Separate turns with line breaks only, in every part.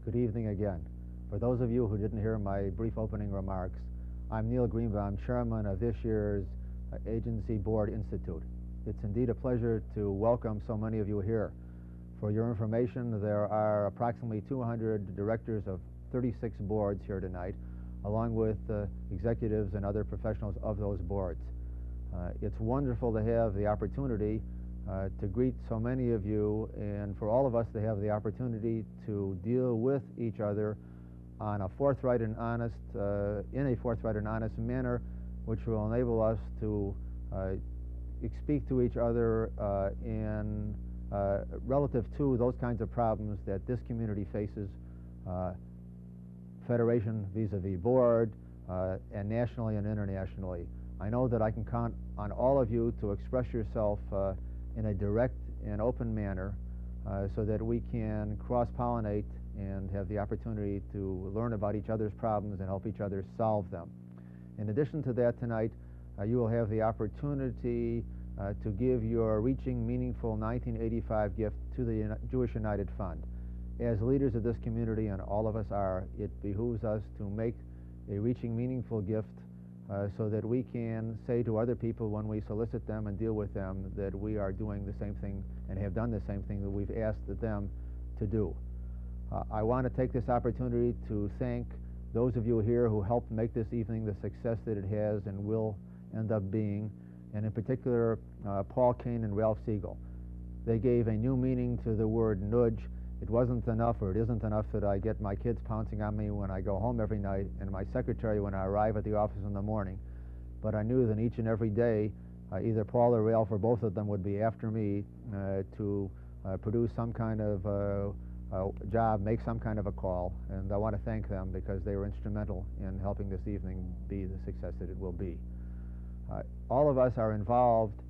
Good evening again. For those of you who didn't hear my brief opening remarks, I'm Neil Greenbaum, chairman of this year's Agency Board Institute. It's indeed a pleasure to welcome so many of you here. For your information, there are approximately 200 directors of 36 boards here tonight, along with executives and other professionals of those boards. It's wonderful to have the opportunity to greet so many of you, and for all of us to have the opportunity to deal with each other on a forthright and honest, in a forthright and honest manner, which will enable us to speak to each other in relative to those kinds of problems that this community faces, federation vis-a-vis board, and nationally and internationally. I know that I can count on all of you to express yourself in a direct and open manner so that we can cross-pollinate and have the opportunity to learn about each other's problems and help each other solve them. In addition to that, tonight you will have the opportunity to give your Reaching Meaningful 1985 gift to the Jewish United Fund. As leaders of this community, and all of us are, it behooves us to make a Reaching Meaningful gift so that we can say to other people when we solicit them and deal with them that we are doing the same thing and have done the same thing that we've asked them to do. I want to take this opportunity to thank those of you here who helped make this evening the success that it has and will end up being, and in particular Paul Kane and Ralph Siegel. They gave a new meaning to the word nudge. It wasn't enough, or it isn't enough, that I get my kids pouncing on me when I go home every night and my secretary when I arrive at the office in the morning. But I knew that each and every day, either Paul or Ralph or both of them would be after me to produce some kind of job, make some kind of a call. And I want to thank them because they were instrumental in helping this evening be the success that it will be. All of us are involved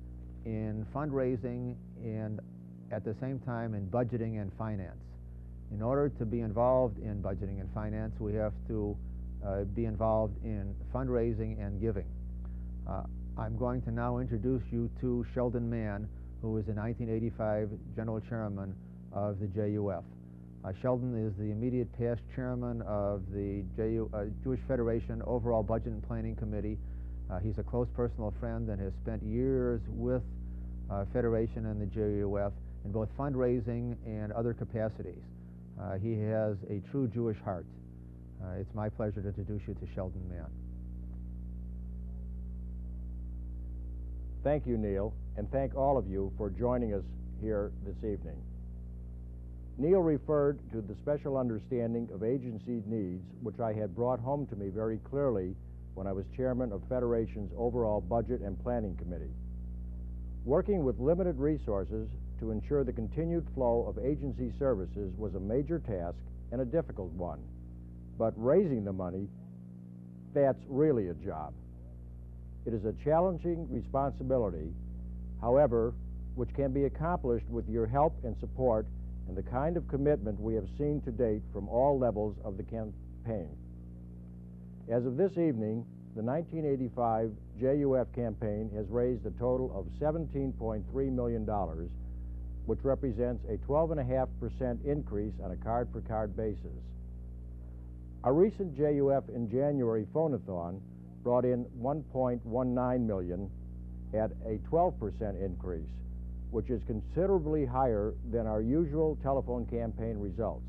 in fundraising and at the same time in budgeting and finance. In order to be involved in budgeting and finance, we have to be involved in fundraising and giving. I'm going to now introduce you to Sheldon Mann, who was the 1985 General Chairman of the JUF. Sheldon is the immediate past chairman of the Jewish Federation Overall Budget and Planning Committee. He's a close personal friend and has spent years with Federation and the JUF in both fundraising and other capacities. He has a true Jewish heart. It's my pleasure to introduce you to Sheldon Mann.
Thank you, Neil, and thank all of you for joining us here this evening. Neil referred to the special understanding of agency needs, which I had brought home to me very clearly when I was chairman of Federation's Overall Budget and Planning Committee. Working with limited resources to ensure the continued flow of agency services was a major task and a difficult one. But raising the money, that's really a job. It is a challenging responsibility, however, which can be accomplished with your help and support and the kind of commitment we have seen to date from all levels of the campaign. As of this evening, the 1985 JUF campaign has raised a total of $17.3 million, which represents a 12.5% increase on a card-for-card basis. Our recent JUF in January phone-a-thon brought in $1.19 million at a 12% increase, which is considerably higher than our usual telephone campaign results.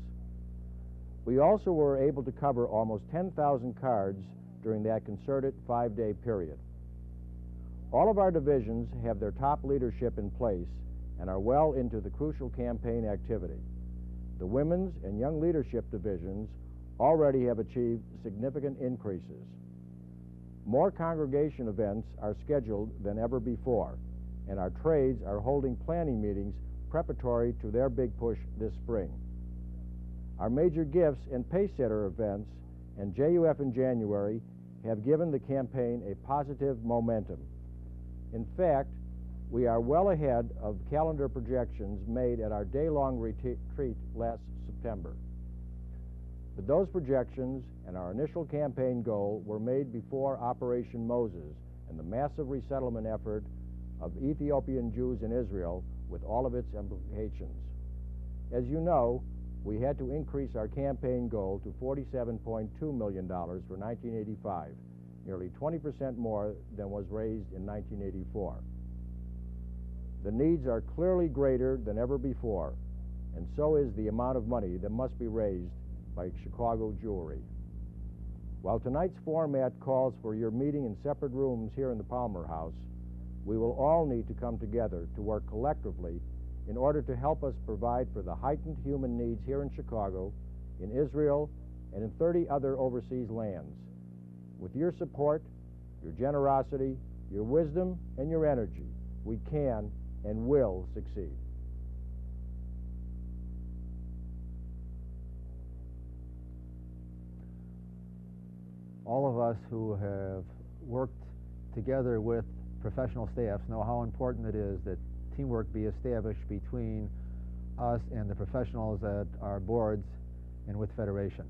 We also were able to cover almost 10,000 cards during that concerted 5-day period. All of our divisions have their top leadership in place and are well into the crucial campaign activity. The women's and young leadership divisions already have achieved significant increases. More congregation events are scheduled than ever before, and our trades are holding planning meetings preparatory to their big push this spring. Our major gifts and pace-setter events and JUF in January have given the campaign a positive momentum. In fact, we are well ahead of calendar projections made at our day-long retreat last September. But those projections and our initial campaign goal were made before Operation Moses and the massive resettlement effort of Ethiopian Jews in Israel with all of its implications. As you know, we had to increase our campaign goal to $47.2 million for 1985, nearly 20% more than was raised in 1984. The needs are clearly greater than ever before, and so is the amount of money that must be raised by Chicago jewelry. While tonight's format calls for your meeting in separate rooms here in the Palmer House, we will all need to come together to work collectively in order to help us provide for the heightened human needs here in Chicago, in Israel, and in 30 other overseas lands. With your support, your generosity, your wisdom, and your energy, we can and will succeed.
All of us who have worked together with professional staffs know how important it is that teamwork be established between us and the professionals at our boards and with Federation.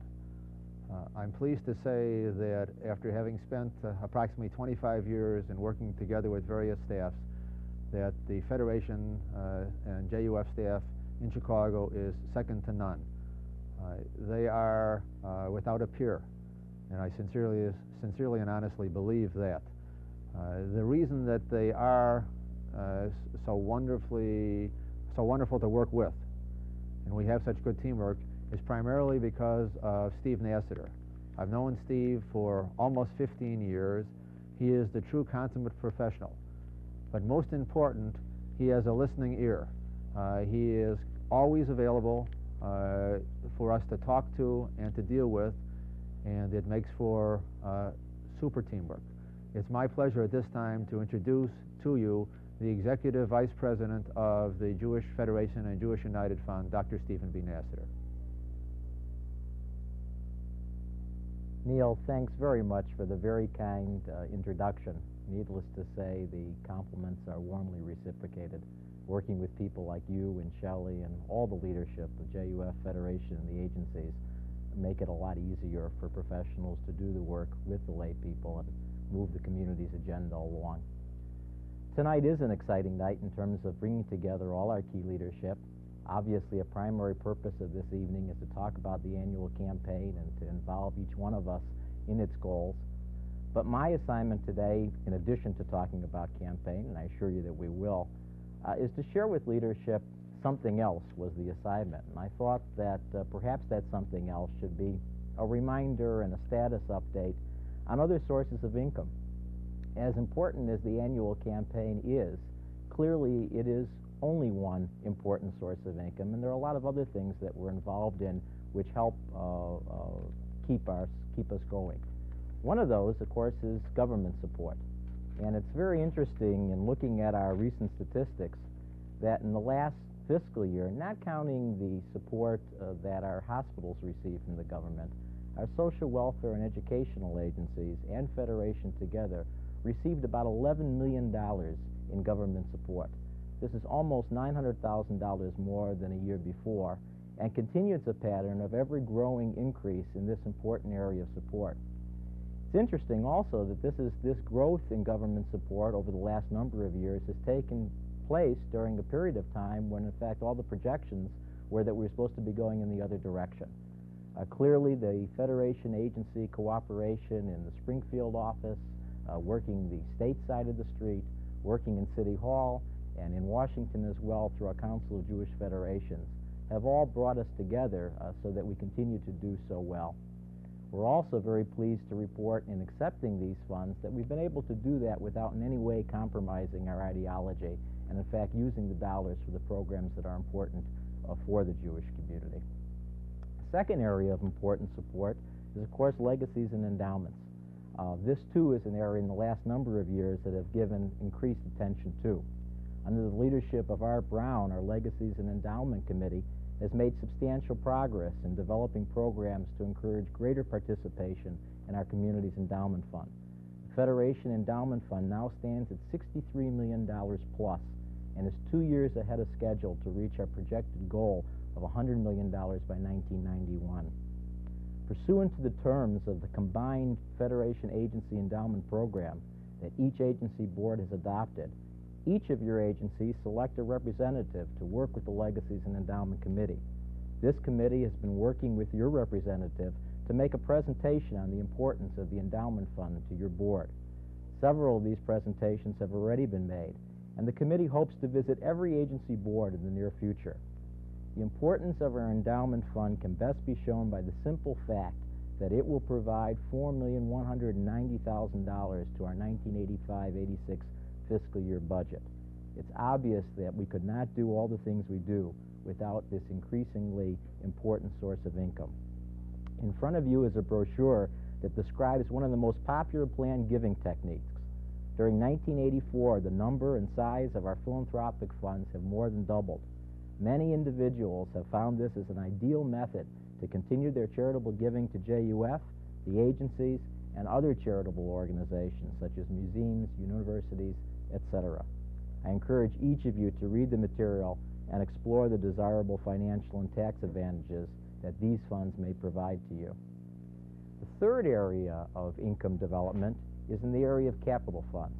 I'm pleased to say that after having spent approximately 25 years in working together with various staffs, that the Federation and JUF staff in Chicago is second to none. They are without a peer, and I sincerely and honestly believe that. The reason that they are so wonderful to work with, and we have such good teamwork, is primarily because of Steve Nasatir. I've known Steve for almost 15 years. He is the true consummate professional. But most important, he has a listening ear. He is always available for us to talk to and to deal with, and it makes for super teamwork. It's my pleasure at this time to introduce to you the Executive Vice President of the Jewish Federation and Jewish United Fund, Dr. Stephen B. Nasatir.
Neil, thanks very much for the very kind introduction. Needless to say, the compliments are warmly reciprocated. Working with people like you and Shelly and all the leadership of JUF Federation and the agencies make it a lot easier for professionals to do the work with the lay people and move the community's agenda along. Tonight is an exciting night in terms of bringing together all our key leadership. Obviously, a primary purpose of this evening is to talk about the annual campaign and to involve each one of us in its goals. But my assignment today, in addition to talking about campaign, and I assure you that we will, is to share with leadership something else was the assignment. And I thought that perhaps that something else should be a reminder and a status update on other sources of income. As important as the annual campaign is, clearly it is only one important source of income, and there are a lot of other things that we're involved in which help keep us going. One of those, of course, is government support. And it's very interesting in looking at our recent statistics that in the last fiscal year, not counting the support that our hospitals receive from the government, our social welfare and educational agencies and Federation together received about $11 million in government support. This is almost $900,000 more than a year before, and continues a pattern of ever growing increase in this important area of support. It's interesting also that this growth in government support over the last number of years has taken place during a period of time when, in fact, all the projections were that we were supposed to be going in the other direction. Clearly, the Federation agency cooperation in the Springfield office, working the state side of the street, working in City Hall, and in Washington as well through our Council of Jewish Federations, have all brought us together so that we continue to do so well. We're also very pleased to report in accepting these funds that we've been able to do that without in any way compromising our ideology, and in fact using the dollars for the programs that are important for the Jewish community. The second area of important support is, of course, legacies and endowments. This, too, is an area in the last number of years that have given increased attention to. Under the leadership of Art Brown, our Legacies and Endowment Committee has made substantial progress in developing programs to encourage greater participation in our community's endowment fund. The Federation Endowment Fund now stands at $63 million plus and is 2 years ahead of schedule to reach our projected goal of $100 million by 1991. Pursuant to the terms of the combined Federation Agency Endowment Program that each agency board has adopted, each of your agencies select a representative to work with the Legacies and Endowment Committee. This committee has been working with your representative to make a presentation on the importance of the endowment fund to your board. Several of these presentations have already been made, and the committee hopes to visit every agency board in the near future. The importance of our endowment fund can best be shown by the simple fact that it will provide $4,190,000 to our 1985-86 fiscal year budget. It's obvious that we could not do all the things we do without this increasingly important source of income. In front of you is a brochure that describes one of the most popular planned giving techniques. During 1984, the number and size of our philanthropic funds have more than doubled. Many individuals have found this as an ideal method to continue their charitable giving to JUF, the agencies, and other charitable organizations such as museums, universities, etc. I encourage each of you to read the material and explore the desirable financial and tax advantages that these funds may provide to you. The third area of income development is in the area of capital funds.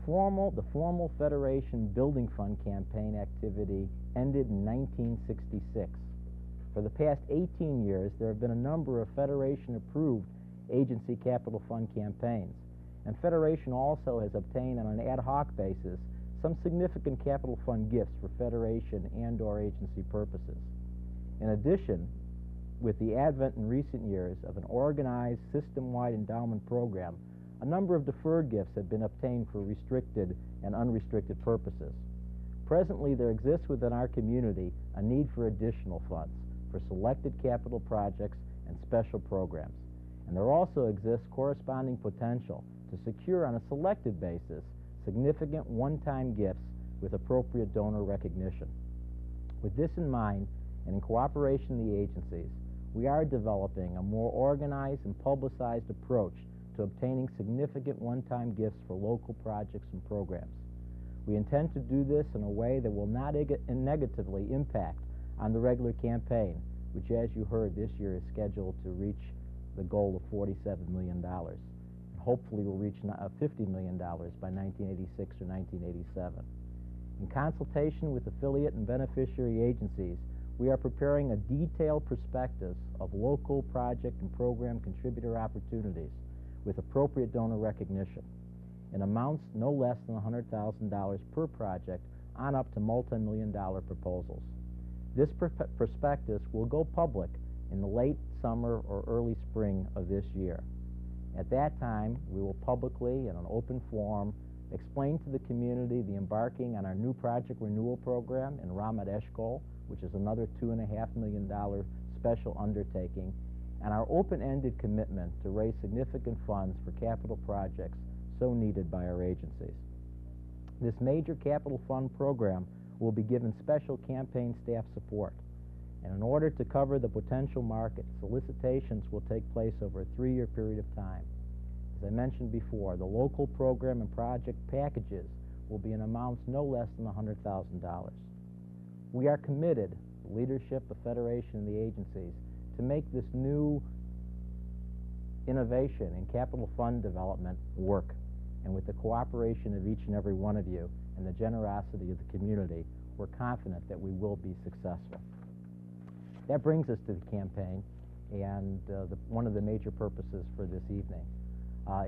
The formal Federation Building Fund campaign activity ended in 1966. For the past 18 years, there have been a number of Federation-approved agency capital fund campaigns, and Federation also has obtained on an ad hoc basis some significant capital fund gifts for Federation and/or agency purposes. In addition, with the advent in recent years of an organized system-wide endowment program, a number of deferred gifts have been obtained for restricted and unrestricted purposes. Presently, there exists within our community a need for additional funds for selected capital projects and special programs, and there also exists corresponding potential to secure on a selected basis significant one-time gifts with appropriate donor recognition. With this in mind, and in cooperation with the agencies, we are developing a more organized and publicized approach to obtaining significant one-time gifts for local projects and programs. We intend to do this in a way that will not negatively impact on the regular campaign, which, as you heard, this year is scheduled to reach the goal of $47 million. Hopefully will reach $50 million by 1986 or 1987. In consultation with affiliate and beneficiary agencies, we are preparing a detailed prospectus of local project and program contributor opportunities with appropriate donor recognition in amounts no less than $100,000 per project on up to multi-million-dollar proposals. This prospectus will go public in the late summer or early spring of this year. At that time, we will publicly, in an open forum, explain to the community the embarking on our new project renewal program in Ramat Eshkol, which is another $2.5 million special undertaking, and our open-ended commitment to raise significant funds for capital projects so needed by our agencies. This major capital fund program will be given special campaign staff support, and in order to cover the potential market, solicitations will take place over a 3-year period of time. As I mentioned before, the local program and project packages will be in amounts no less than $100,000. We are committed, the leadership, the Federation, and the agencies, to make this new innovation in capital fund development work. And with the cooperation of each and every one of you and the generosity of the community, we're confident that we will be successful. That brings us to the campaign and one of the major purposes for this evening.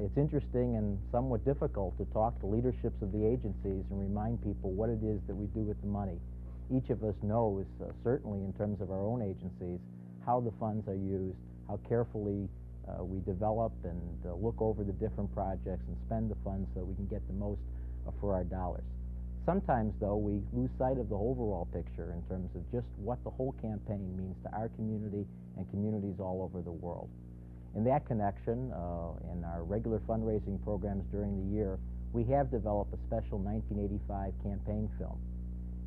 It's interesting and somewhat difficult to talk to leaderships of the agencies and remind people what it is that we do with the money. Each of us knows, certainly in terms of our own agencies, how the funds are used, how carefully we develop and look over the different projects and spend the funds so we can get the most for our dollars. Sometimes, though, we lose sight of the overall picture in terms of just what the whole campaign means to our community and communities all over the world. In that connection, in our regular fundraising programs during the year, we have developed a special 1985 campaign film.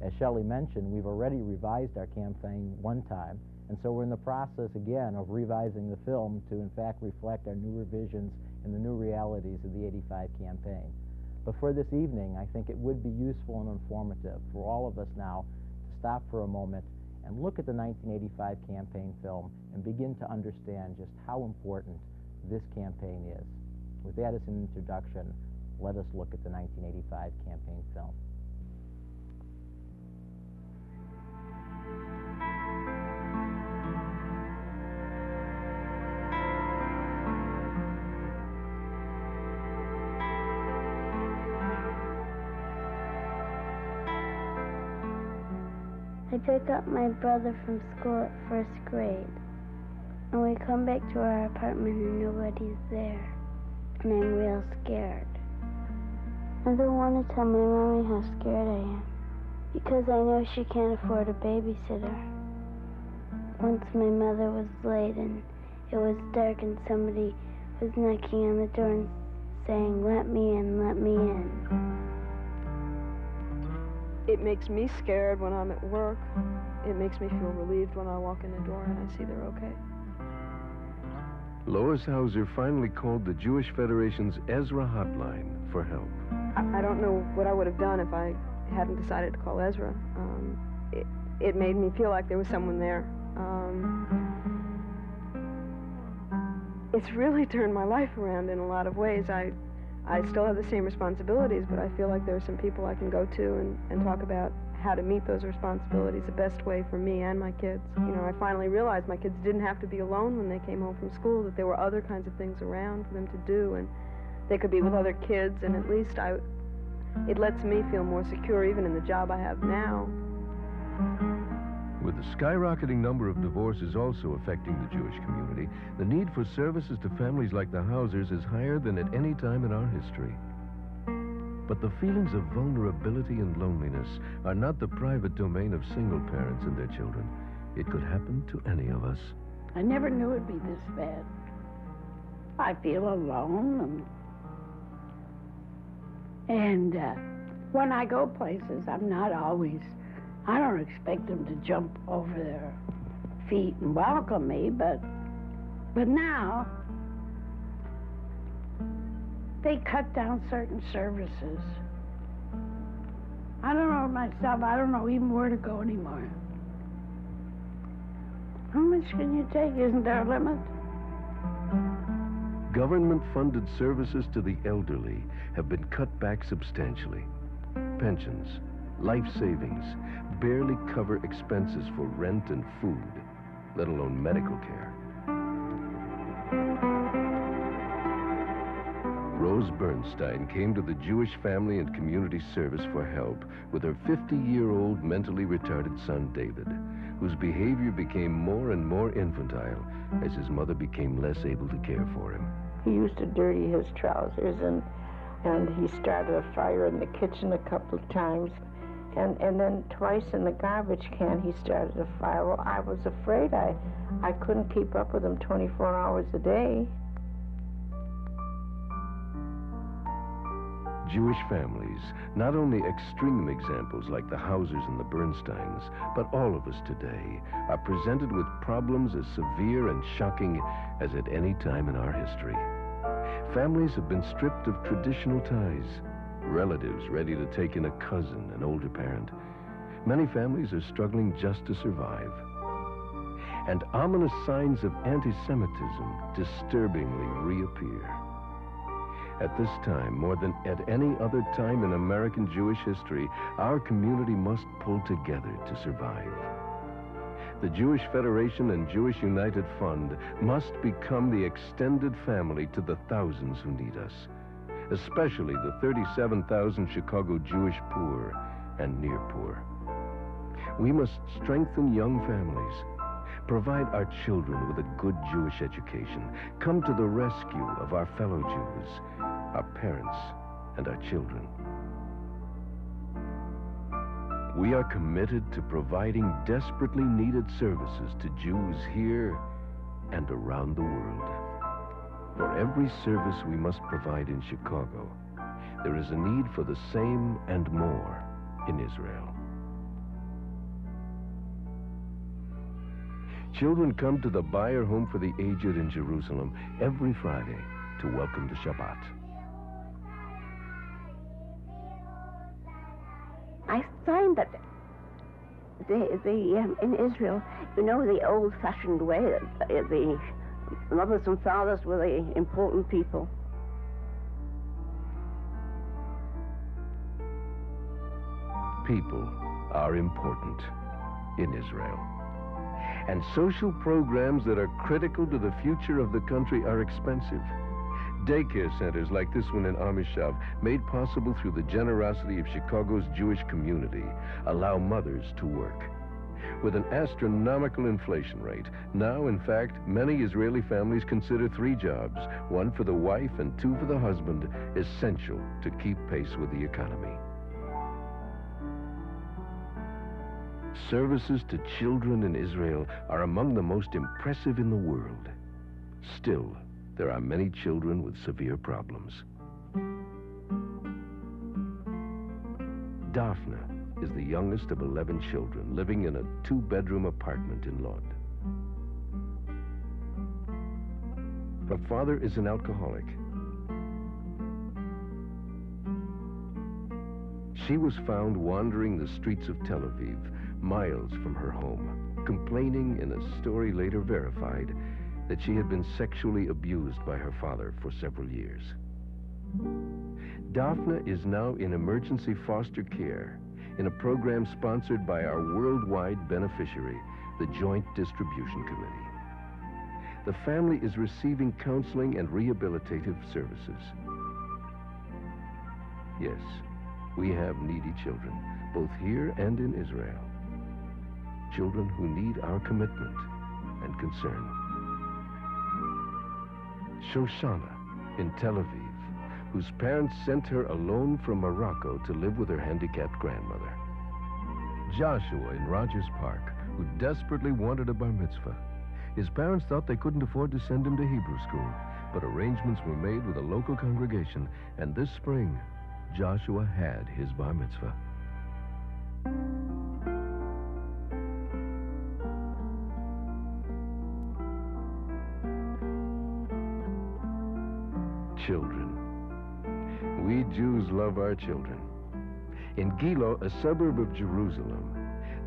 As Shelly mentioned, we've already revised our campaign one time, and so we're in the process again of revising the film to in fact reflect our new revisions and the new realities of the '85 campaign. But for this evening, I think it would be useful and informative for all of us now to stop for a moment and look at the 1985 campaign film and begin to understand just how important this campaign is. With that as an introduction, let us look at the 1985 campaign film.
I pick up my brother from school at first grade, and we come back to our apartment and nobody's there, and I'm real scared. I don't want to tell my mommy how scared I am, because I know she can't afford a babysitter. Once my mother was late and it was dark and somebody was knocking on the door and saying, "Let me in, let me in."
It makes me scared when I'm at work. It makes me feel relieved when I walk in the door and I see they're okay.
Lois Hauser finally called the Jewish Federation's Ezra hotline for help.
I don't know what I would have done if I hadn't decided to call Ezra. It made me feel like there was someone there. It's really turned my life around in a lot of ways. I still have the same responsibilities, but I feel like there are some people I can go to and talk about how to meet those responsibilities the best way for me and my kids. You know, I finally realized my kids didn't have to be alone when they came home from school, that there were other kinds of things around for them to do, and they could be with other kids, and at least it lets me feel more secure even in the job I have now.
With the skyrocketing number of divorces also affecting the Jewish community, the need for services to families like the Hausers is higher than at any time in our history. But the feelings of vulnerability and loneliness are not the private domain of single parents and their children. It could happen to any of us.
I never knew it'd be this bad. I feel alone, and when I go places, I'm not always, I don't expect them to jump over their feet and welcome me, but now they cut down certain services. I don't know myself, I don't know even where to go anymore. How much can you take? Isn't there a limit?
Government-funded services to the elderly have been cut back substantially. Pensions, life savings barely cover expenses for rent and food, let alone medical care. Rose Bernstein came to the Jewish Family and Community Service for help with her 50-year-old mentally retarded son, David, whose behavior became more and more infantile as his mother became less able to care for him.
He used to dirty his trousers, and he started a fire in the kitchen a couple of times, and then twice in the garbage can he started a fire. Well, I was afraid I couldn't keep up with him 24 hours a day.
Jewish families, not only extreme examples like the Hausers and the Bernsteins, but all of us today, are presented with problems as severe and shocking as at any time in our history. Families have been stripped of traditional ties, relatives ready to take in a cousin, an older parent. Many families are struggling just to survive. And ominous signs of anti-Semitism disturbingly reappear. At this time, more than at any other time in American Jewish history, our community must pull together to survive. The Jewish Federation and Jewish United Fund must become the extended family to the thousands who need us, especially the 37,000 Chicago Jewish poor and near poor. We must strengthen young families, provide our children with a good Jewish education, come to the rescue of our fellow Jews, our parents, and our children. We are committed to providing desperately needed services to Jews here and around the world. For every service we must provide in Chicago, there is a need for the same and more in Israel. Children come to the Bayer Home for the Aged in Jerusalem every Friday to welcome the Shabbat.
I find that in Israel, you know, the old-fashioned way, the mothers and fathers were the important people.
People are important in Israel. And social programs that are critical to the future of the country are expensive. Daycare centers like this one in Amishav, made possible through the generosity of Chicago's Jewish community, allow mothers to work. With an astronomical inflation rate, now, in fact, many Israeli families consider 3 jobs, 1 for the wife and 2 for the husband, essential to keep pace with the economy. Services to children in Israel are among the most impressive in the world. Still, there are many children with severe problems. Daphne is the youngest of 11 children living in a 2-bedroom apartment in Lod. Her father is an alcoholic. She was found wandering the streets of Tel Aviv, miles from her home, complaining in a story later verified that she had been sexually abused by her father for several years. Daphne is now in emergency foster care in a program sponsored by our worldwide beneficiary, the Joint Distribution Committee. The family is receiving counseling and rehabilitative services. Yes, we have needy children, both here and in Israel. Children who need our commitment and concern. Shoshana in Tel Aviv, whose parents sent her alone from Morocco to live with her handicapped grandmother. Joshua in Rogers Park, who desperately wanted a bar mitzvah. His parents thought they couldn't afford to send him to Hebrew school, but arrangements were made with a local congregation, and this spring, Joshua had his bar mitzvah. Children. We Jews love our children. In Gilo, a suburb of Jerusalem,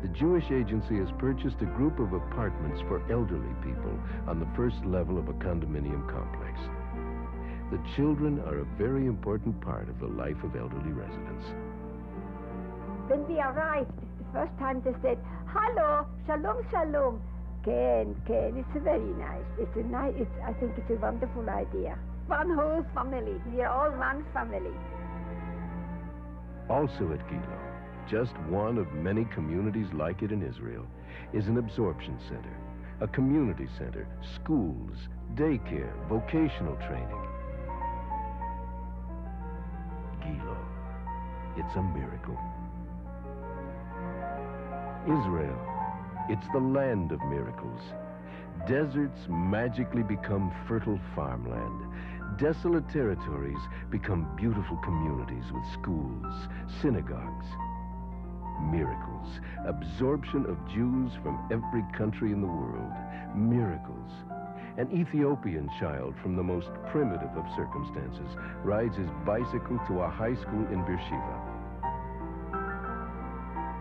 the Jewish Agency has purchased a group of apartments for elderly people on the first level of a condominium complex. The children are a very important part of the life of elderly residents.
When we arrived, the first time they said, "Hello, shalom, shalom." Ken, it's very nice. I think it's a wonderful idea. One whole family. We are all one family.
Also at Gilo, just one of many communities like it in Israel, is an absorption center, a community center, schools, daycare, vocational training. Gilo, it's a miracle. Israel, it's the land of miracles. Deserts magically become fertile farmland. Desolate territories become beautiful communities with schools, synagogues. Miracles. Absorption of Jews from every country in the world. Miracles. An Ethiopian child from the most primitive of circumstances rides his bicycle to a high school in Beersheba.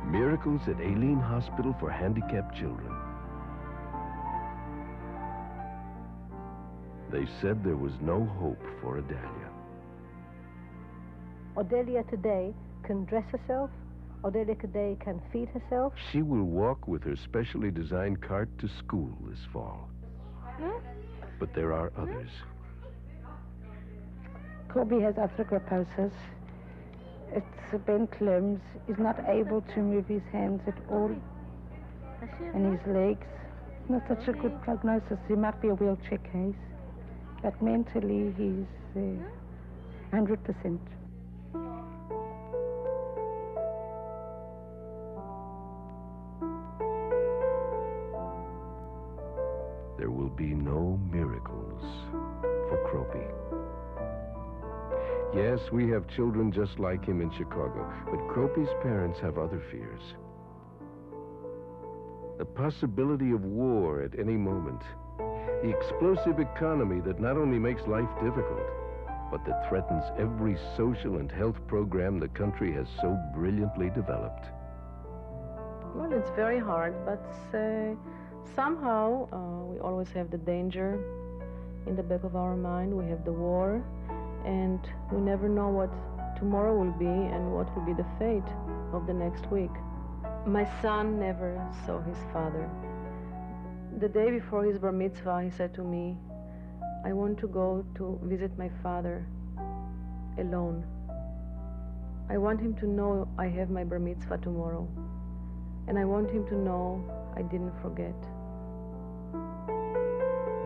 Miracles at Eileen Hospital for Handicapped Children. They said there was no hope for Adalia.
Odelia today can dress herself. Odelia today can feed herself.
She will walk with her specially designed cart to school this fall. But there are others.
Kobe has arthrogryposis. It's bent limbs. He's not able to move his hands at all. And his legs. Not such a good prognosis. He might be a wheelchair case. But mentally, he's 100%.
There will be no miracles for Kropy. Yes, we have children just like him in Chicago, but Kropy's parents have other fears. The possibility of war at any moment. The explosive economy that not only makes life difficult, but that threatens every social and health program the country has so brilliantly developed.
Well, it's very hard, but somehow we always have the danger in the back of our mind. We have the war, and we never know what tomorrow will be and what will be the fate of the next week. My son never saw his father. The day before his bar mitzvah, he said to me, "I want to go to visit my father alone. I want him to know I have my bar mitzvah tomorrow." And I want him to know I didn't forget.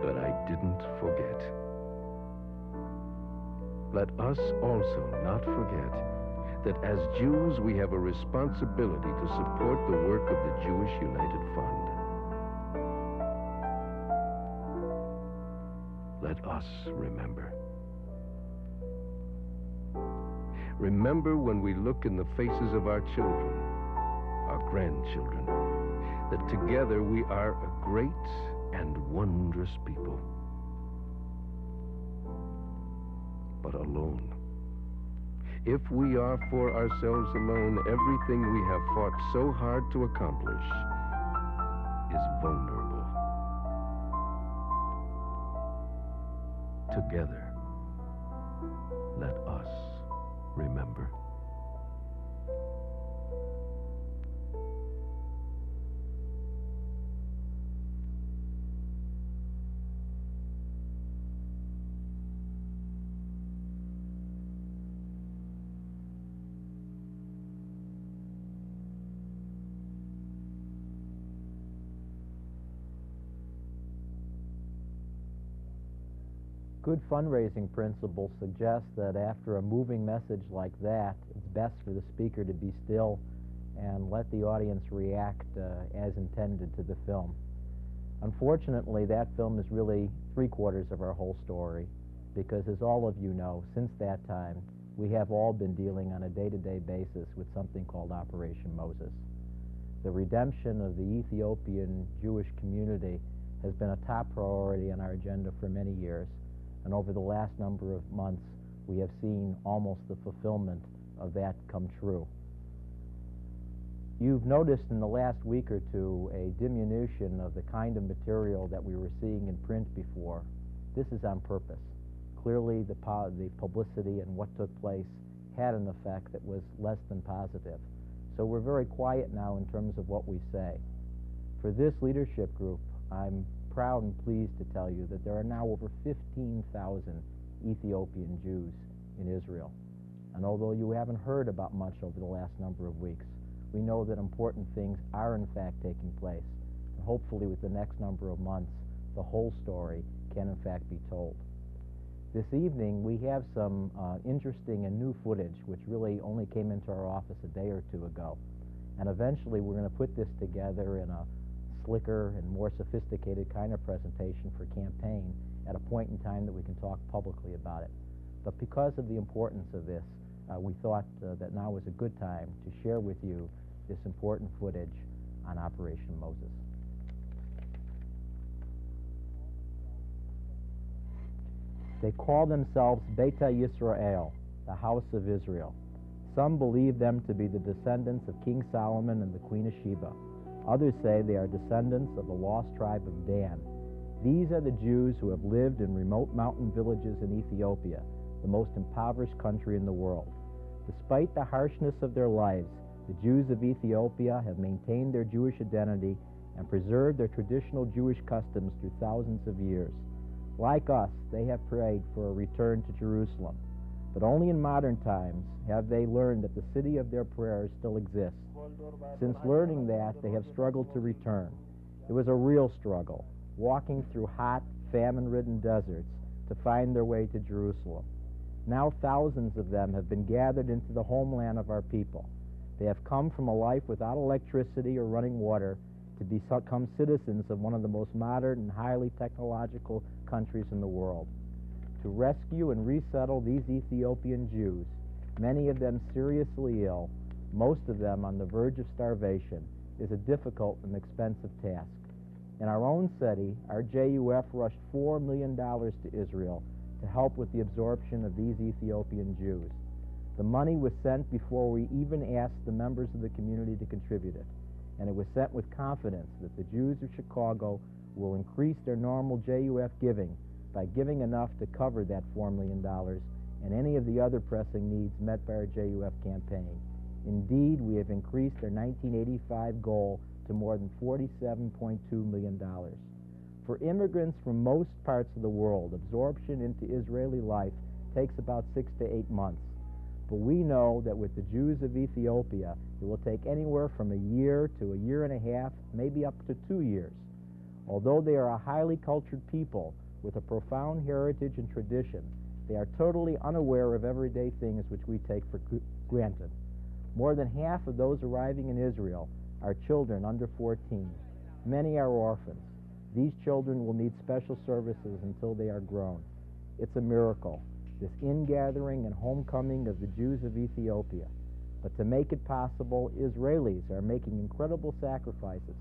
But I didn't forget. Let us also not forget that as Jews we have a responsibility to support the work of the Jewish United Fund. Let us remember. Remember when we look in the faces of our children, our grandchildren, that together we are a great and wondrous people. But alone. If we are for ourselves alone, everything we have fought so hard to accomplish is vulnerable. Together, let us remember.
Good fundraising principles suggest that after a moving message like that, it's best for the speaker to be still and let the audience react as intended to the film. Unfortunately, that film is really 3/4 of our whole story, because as all of you know, since that time, we have all been dealing on a day-to-day basis with something called Operation Moses. The redemption of the Ethiopian Jewish community has been a top priority on our agenda for many years. And over the last number of months, we have seen almost the fulfillment of that come true. You've noticed in the last week or two a diminution of the kind of material that we were seeing in print before. This is on purpose. Clearly, the publicity and what took place had an effect that was less than positive. So we're very quiet now in terms of what we say. For this leadership group, I'm proud and pleased to tell you that there are now over 15,000 Ethiopian Jews in Israel. And although you haven't heard about much over the last number of weeks, we know that important things are in fact taking place. And hopefully with the next number of months, the whole story can in fact be told. This evening we have some interesting and new footage which really only came into our office a day or two ago. And eventually we're going to put this together in a slicker and more sophisticated kind of presentation for campaign at a point in time that we can talk publicly about it. But because of the importance of this, we thought that now was a good time to share with you this important footage on Operation Moses. They call themselves Beta Yisrael, the House of Israel. Some believe them to be the descendants of King Solomon and the Queen of Sheba. Others say they are descendants of the lost tribe of Dan. These are the Jews who have lived in remote mountain villages in Ethiopia, the most impoverished country in the world. Despite the harshness of their lives, the Jews of Ethiopia have maintained their Jewish identity and preserved their traditional Jewish customs through thousands of years. Like us, they have prayed for a return to Jerusalem. But only in modern times have they learned that the city of their prayers still exists. Since learning that, they have struggled to return. It was a real struggle, walking through hot, famine-ridden deserts to find their way to Jerusalem. Now thousands of them have been gathered into the homeland of our people. They have come from a life without electricity or running water to become citizens of one of the most modern and highly technological countries in the world. To rescue and resettle these Ethiopian Jews, many of them seriously ill, most of them on the verge of starvation, is a difficult and expensive task. In our own city, our JUF rushed $4 million to Israel to help with the absorption of these Ethiopian Jews. The money was sent before we even asked the members of the community to contribute it, and it was sent with confidence that the Jews of Chicago will increase their normal JUF giving by giving enough to cover that $4 million and any of the other pressing needs met by our JUF campaign. Indeed, we have increased our 1985 goal to more than $47.2 million. For immigrants from most parts of the world, absorption into Israeli life takes about 6 to 8 months. But we know that with the Jews of Ethiopia, it will take anywhere from a year to a year and a half, maybe up to 2 years. Although they are a highly cultured people with a profound heritage and tradition, they are totally unaware of everyday things which we take for granted. More than half of those arriving in Israel are children under 14. Many are orphans. These children will need special services until they are grown. It's a miracle, this ingathering and homecoming of the Jews of Ethiopia. But to make it possible, Israelis are making incredible sacrifices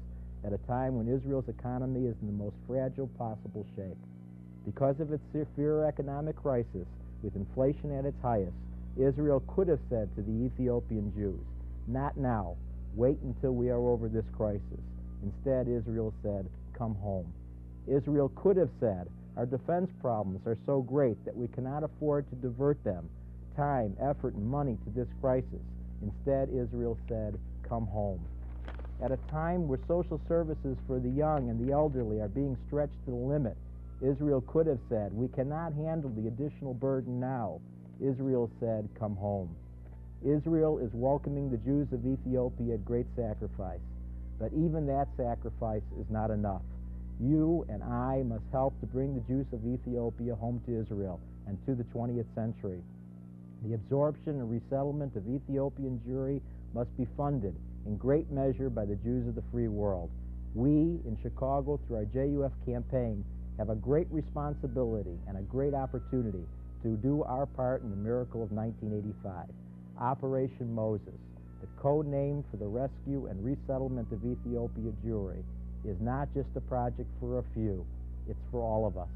at a time when Israel's economy is in the most fragile possible shape. Because of its severe economic crisis, with inflation at its highest, Israel could have said to the Ethiopian Jews, "Not now. Wait until we are over this crisis." Instead, Israel said, "Come home." Israel could have said, "Our defense problems are so great that we cannot afford to divert them, time, effort, and money to this crisis." Instead, Israel said, "Come home." At a time where social services for the young and the elderly are being stretched to the limit, Israel could have said, "We cannot handle the additional burden now." Israel said, "Come home." Israel is welcoming the Jews of Ethiopia at great sacrifice, but even that sacrifice is not enough. You and I must help to bring the Jews of Ethiopia home to Israel and to the 20th century. The absorption and resettlement of Ethiopian Jewry must be funded in great measure by the Jews of the free world. We in Chicago, through our JUF campaign, have a great responsibility and a great opportunity to do our part in the miracle of 1985. Operation Moses, the code name for the rescue and resettlement of Ethiopia Jewry, is not just a project for a few, it's for all of us.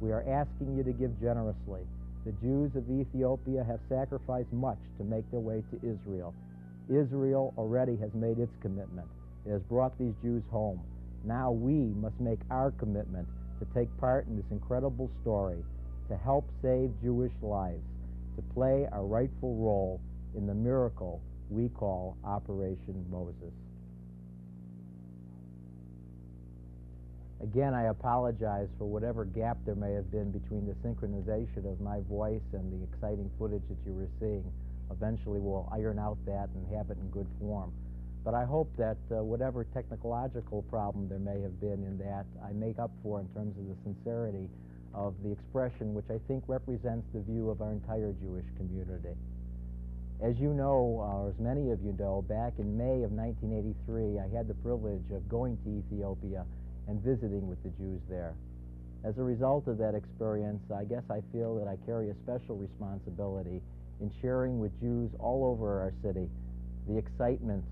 We are asking you to give generously. The Jews of Ethiopia have sacrificed much to make their way to Israel. Israel already has made its commitment. It has brought these Jews home. Now we must make our commitment to take part in this incredible story, to help save Jewish lives, to play our rightful role in the miracle we call Operation Moses. Again, I apologize for whatever gap there may have been between the synchronization of my voice and the exciting footage that you were seeing. Eventually we'll iron out that and have it in good form. But I hope that whatever technological problem there may have been in that, I make up for in terms of the sincerity of the expression, which I think represents the view of our entire Jewish community. As you know, or as many of you know, back in May of 1983, I had the privilege of going to Ethiopia and visiting with the Jews there. As a result of that experience, I guess I feel that I carry a special responsibility in sharing with Jews all over our city the excitement,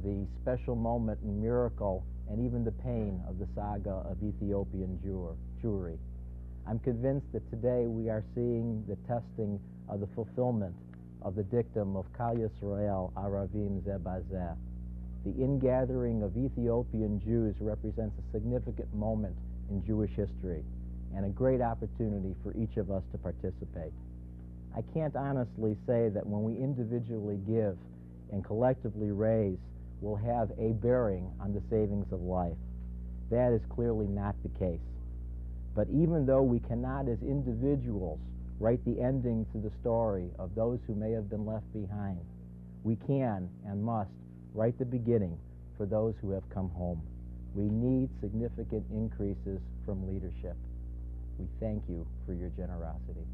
the special moment and miracle, and even the pain of the saga of Ethiopian Jewry. I'm convinced that today we are seeing the testing of the fulfillment of the dictum of Kal Yisrael Aravim Zeh Bazeh. The ingathering of Ethiopian Jews represents a significant moment in Jewish history and a great opportunity for each of us to participate. I can't honestly say that when we individually give and collectively raise will have a bearing on the savings of life. That is clearly not the case. But even though we cannot as individuals write the ending to the story of those who may have been left behind, we can and must write the beginning for those who have come home. We need significant increases from leadership. We thank you for your generosity.